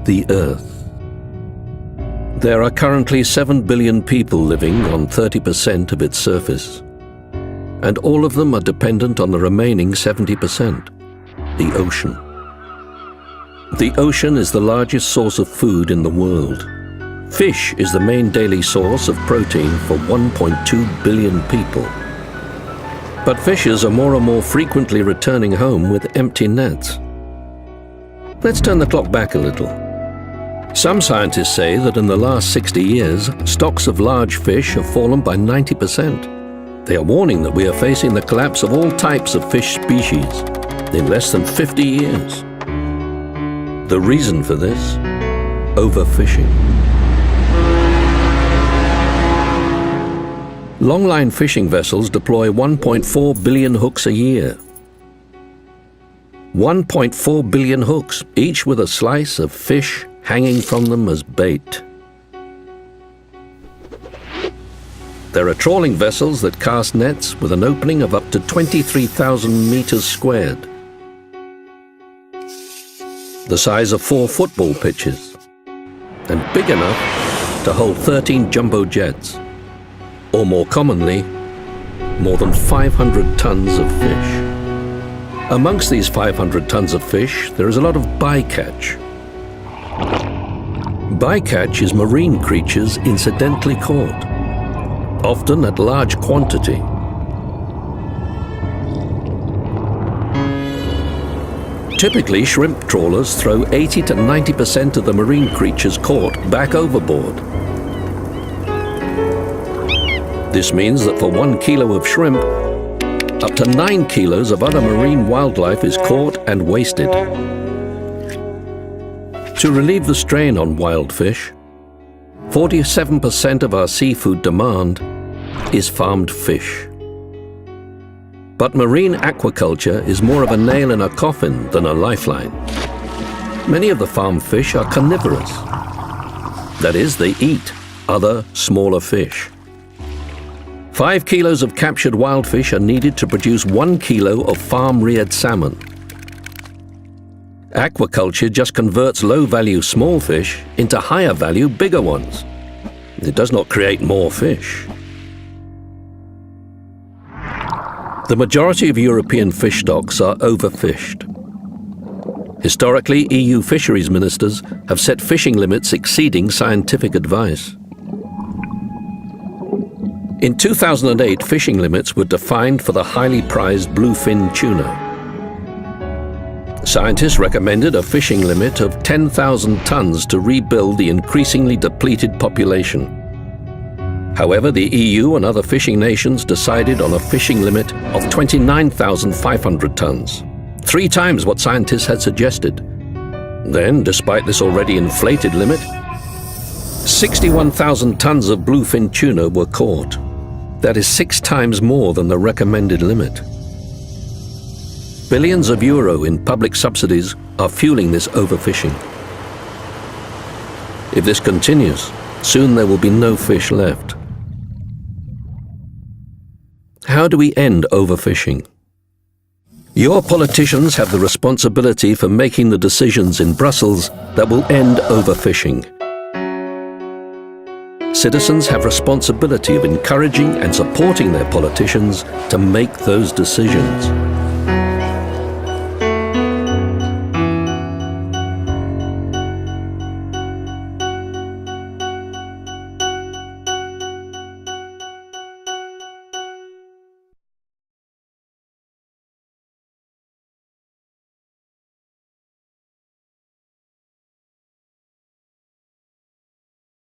the Earth. There are currently 7 billion people living on 30% of its surface, and all of them are dependent on the remaining 70%, the ocean. The ocean is the largest source of food in the world. Fish is the main daily source of protein for 1.2 billion people. But fishers are more and more frequently returning home with empty nets. Let's turn the clock back a little. Some scientists say that in the last 60 years, stocks of large fish have fallen by 90%. They are warning that we are facing the collapse of all types of fish species in less than 50 years. The reason for this? Overfishing. Longline fishing vessels deploy 1.4 billion hooks a year. 1.4 billion hooks, each with a slice of fish hanging from them as bait. There are trawling vessels that cast nets with an opening of up to 23,000 meters squared, the size of 4 football pitches, and big enough to hold 13 jumbo jets, or more commonly, more than 500 tons of fish. Amongst these 500 tons of fish, there is a lot of bycatch. Bycatch is marine creatures incidentally caught, often at large quantity. Typically, shrimp trawlers throw 80 to 90% of the marine creatures caught back overboard. This means that for 1 kilo of shrimp, up to 9 kilos of other marine wildlife is caught and wasted. To relieve the strain on wild fish, 47% of our seafood demand is farmed fish. But marine aquaculture is more of a nail in a coffin than a lifeline. Many of the farmed fish are carnivorous. That is, they eat other, smaller fish. 5 kilos of captured wild fish are needed to produce 1 kilo of farm-reared salmon. Aquaculture just converts low-value small fish into higher-value bigger ones. It does not create more fish. The majority of European fish stocks are overfished. Historically, EU fisheries ministers have set fishing limits exceeding scientific advice. In 2008, fishing limits were defined for the highly prized bluefin tuna. Scientists recommended a fishing limit of 10,000 tons to rebuild the increasingly depleted population. However, the EU and other fishing nations decided on a fishing limit of 29,500 tons, 3 times what scientists had suggested. Then, despite this already inflated limit, 61,000 tons of bluefin tuna were caught. That is 6 times more than the recommended limit. Billions of euro in public subsidies are fueling this overfishing. If this continues, soon there will be no fish left. How do we end overfishing? Your politicians have the responsibility for making the decisions in Brussels that will end overfishing. Citizens have responsibility of encouraging and supporting their politicians to make those decisions.